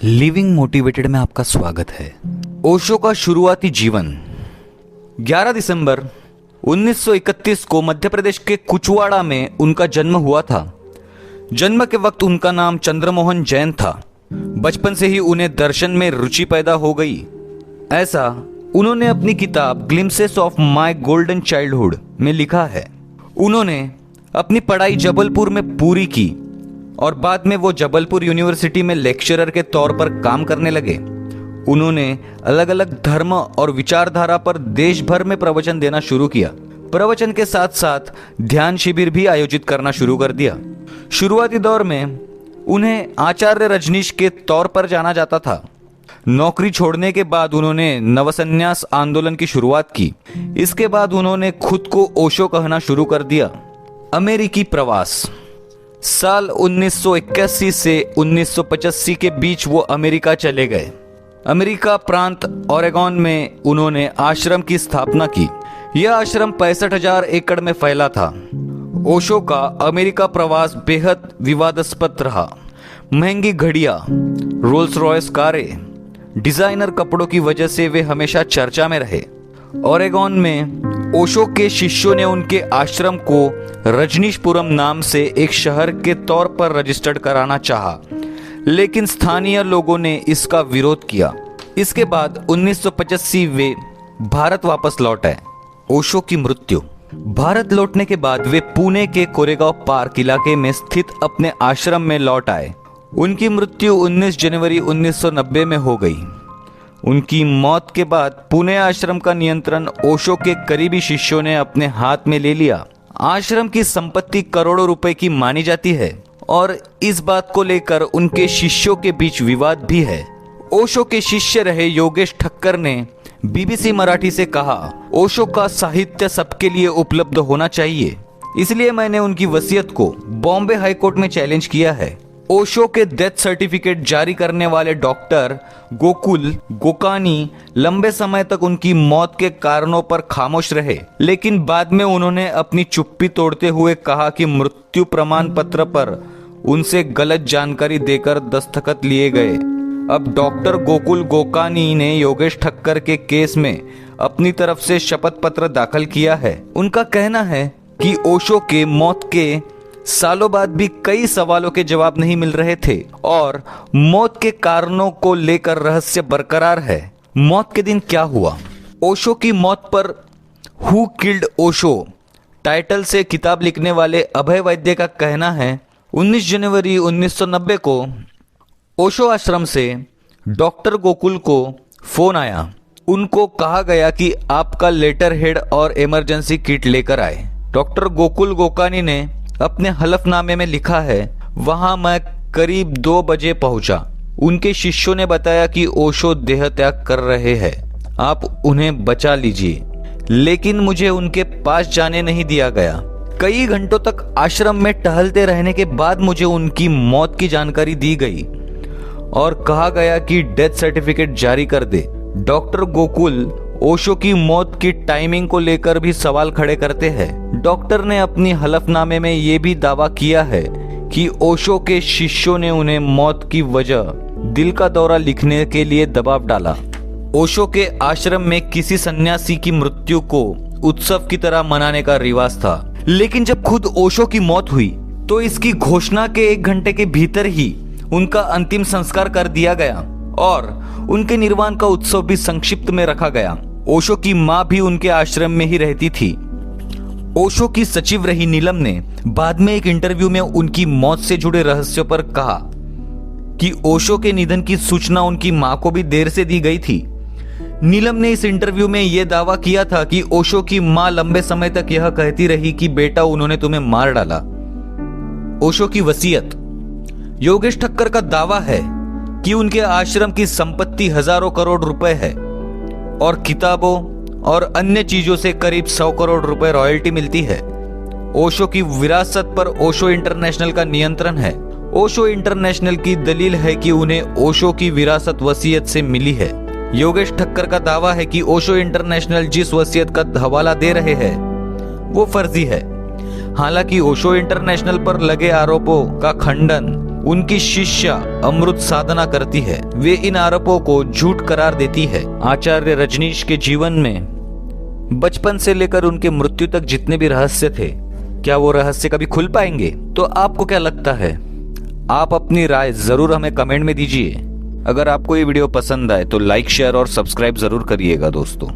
Living motivated में आपका स्वागत है। ओशो का शुरुआती जीवन 11 दिसंबर 1931 को मध्य प्रदेश के कुचवाड़ा में उनका जन्म हुआ था। जन्म के वक्त उनका नाम चंद्रमोहन जैन था। बचपन से ही उन्हें दर्शन में रुचि पैदा हो गई। ऐसा उन्होंने अपनी किताब glimpses of my golden childhood में लिखा है। उन्होंने अपनी पढ़ाई जबलपुर में पूरी की और बाद में वो जबलपुर यूनिवर्सिटी में लेक्चरर के तौर पर काम करने लगे। उन्होंने अलग अलग धर्म और विचारधारा पर देश भर में प्रवचन देना शुरू किया। प्रवचन के साथ साथ ध्यान शिविर भी आयोजित करना शुरू कर दिया। शुरुआती दौर में उन्हें आचार्य रजनीश के तौर पर जाना जाता था। नौकरी छोड़ने के बाद उन्होंने नवसन्यास आंदोलन की शुरुआत की। इसके बाद उन्होंने खुद को ओशो कहना शुरू कर दिया। अमेरिकी प्रवास साल 1981 से 1985 के बीच वो अमेरिका चले गए। अमेरिका प्रांत ओरेगॉन में उन्होंने आश्रम की स्थापना की। यह आश्रम 65,000 एकड़ में फैला था। ओशो का अमेरिका प्रवास बेहद विवादास्पद रहा। महंगी घड़ियां, रोल्स रॉयस कारें, डिजाइनर कपड़ों की वजह से वे हमेशा चर्चा में रहे। ओरेगॉन में ओशो के शिष्यों ने उनके आश्रम को रजनीशपुरम नाम से एक शहर के तौर पर रजिस्टर्ड कराना चाहा, लेकिन स्थानीय लोगों ने इसका विरोध किया। इसके बाद 1985 वे भारत वापस लौट आए। ओशो की मृत्यु। भारत लौटने के बाद वे पुणे के कोरेगांव पार्क इलाके में स्थित अपने आश्रम में लौट आए। उनकी मृत्यु 19 जनवरी 1990 में हो गई। उनकी मौत के बाद पुणे आश्रम का नियंत्रण ओशो के करीबी शिष्यों ने अपने हाथ में ले लिया। आश्रम की संपत्ति करोड़ों रुपए की मानी जाती है और इस बात को लेकर उनके शिष्यों के बीच विवाद भी है। ओशो के शिष्य रहे योगेश ठक्कर ने बीबीसी मराठी से कहा, ओशो का साहित्य सबके लिए उपलब्ध होना चाहिए, इसलिए मैंने उनकी वसीयत को बॉम्बे हाईकोर्ट में चैलेंज किया है। ओशो के डेथ सर्टिफिकेट जारी करने वाले डॉक्टर गोकुल गोकानी लंबे समय तक उनकी मौत के कारणों पर खामोश रहे, लेकिन बाद में उन्होंने अपनी चुप्पी तोड़ते हुए कहा कि मृत्यु प्रमाण पत्र पर उनसे गलत जानकारी देकर दस्तखत लिए गए। अब डॉक्टर गोकुल गोकानी ने योगेश ठक्कर के केस में अपनी तरफ से शपथ पत्र दाखिल किया है। उनका कहना है कि ओशो के मौत के सालों बाद भी कई सवालों के जवाब नहीं मिल रहे थे और मौत के कारणों को लेकर रहस्य बरकरार है। मौत के दिन क्या हुआ? ओशो की मौत पर हु किल्ड ओशो टाइटल से किताब लिखने वाले अभय वैद्य का कहना है, 19 जनवरी 1990 को ओशो आश्रम से डॉक्टर गोकुल को फोन आया। उनको कहा गया कि आपका लेटर हेड और इमरजेंसी किट लेकर आए। डॉक्टर गोकुल गोकानी ने अपने हलफनामे में लिखा है, वहां मैं करीब 2 बजे पहुंचा। उनके शिष्यों ने बताया कि ओशो देह त्याग कर रहे हैं, आप उन्हें बचा लीजिए, लेकिन मुझे उनके पास जाने नहीं दिया गया। कई घंटों तक आश्रम में टहलते रहने के बाद मुझे उनकी मौत की जानकारी दी गई और कहा गया कि डेथ सर्टिफिकेट जारी कर दे। डॉक्टर गोकुल ओशो की मौत की टाइमिंग को लेकर भी सवाल खड़े करते हैं। डॉक्टर ने अपनी हलफनामे में यह भी दावा किया है कि ओशो के शिष्यों ने उन्हें मौत की वजह दिल का दौरा लिखने के लिए दबाव डाला। ओशो के आश्रम में किसी सन्यासी की मृत्यु को उत्सव की तरह मनाने का रिवाज था, लेकिन जब खुद ओशो की मौत हुई तो इसकी घोषणा के 1 घंटे के भीतर ही उनका अंतिम संस्कार कर दिया गया और उनके निर्वाण का उत्सव भी संक्षिप्त में रखा गया। ओशो की मां भी उनके आश्रम में ही रहती थी। ओशो की सचिव रही नीलम ने बाद में एक इंटरव्यू में उनकी मौत से जुड़े रहस्यों पर कहा कि ओशो के निधन की सूचना उनकी मां को भी देर से दी गई थी। नीलम ने इस इंटरव्यू में यह दावा किया था कि ओशो की मां लंबे समय तक यह कहती रही कि बेटा उन्होंने तुम्हें मार डाला। ओशो की वसीयत। योगेश ठक्कर का दावा है कि उनके आश्रम की संपत्ति हजारों करोड़ रुपए है और किताबों और अन्य चीजों से करीब 100 करोड़ रुपए रॉयल्टी मिलती है। ओशो की विरासत पर ओशो इंटरनेशनल का नियंत्रण है। ओशो इंटरनेशनल की दलील है कि उन्हें ओशो की विरासत वसीयत से मिली है। योगेश ठक्कर का दावा है कि ओशो इंटरनेशनल जिस वसीयत का हवाला दे रहे हैं वो फर्जी है। हालांकि ओशो इंटरनेशनल पर लगे आरोपों का खंडन उनकी शिष्या अमृत साधना करती है। वे इन आरोपों को झूठ करार देती है। आचार्य रजनीश के जीवन में बचपन से लेकर उनके मृत्यु तक जितने भी रहस्य थे, क्या वो रहस्य कभी खुल पाएंगे? तो आपको क्या लगता है? आप अपनी राय जरूर हमें कमेंट में दीजिए। अगर आपको ये वीडियो पसंद आए तो लाइक, शेयर और सब्सक्राइब जरूर करिएगा दोस्तों।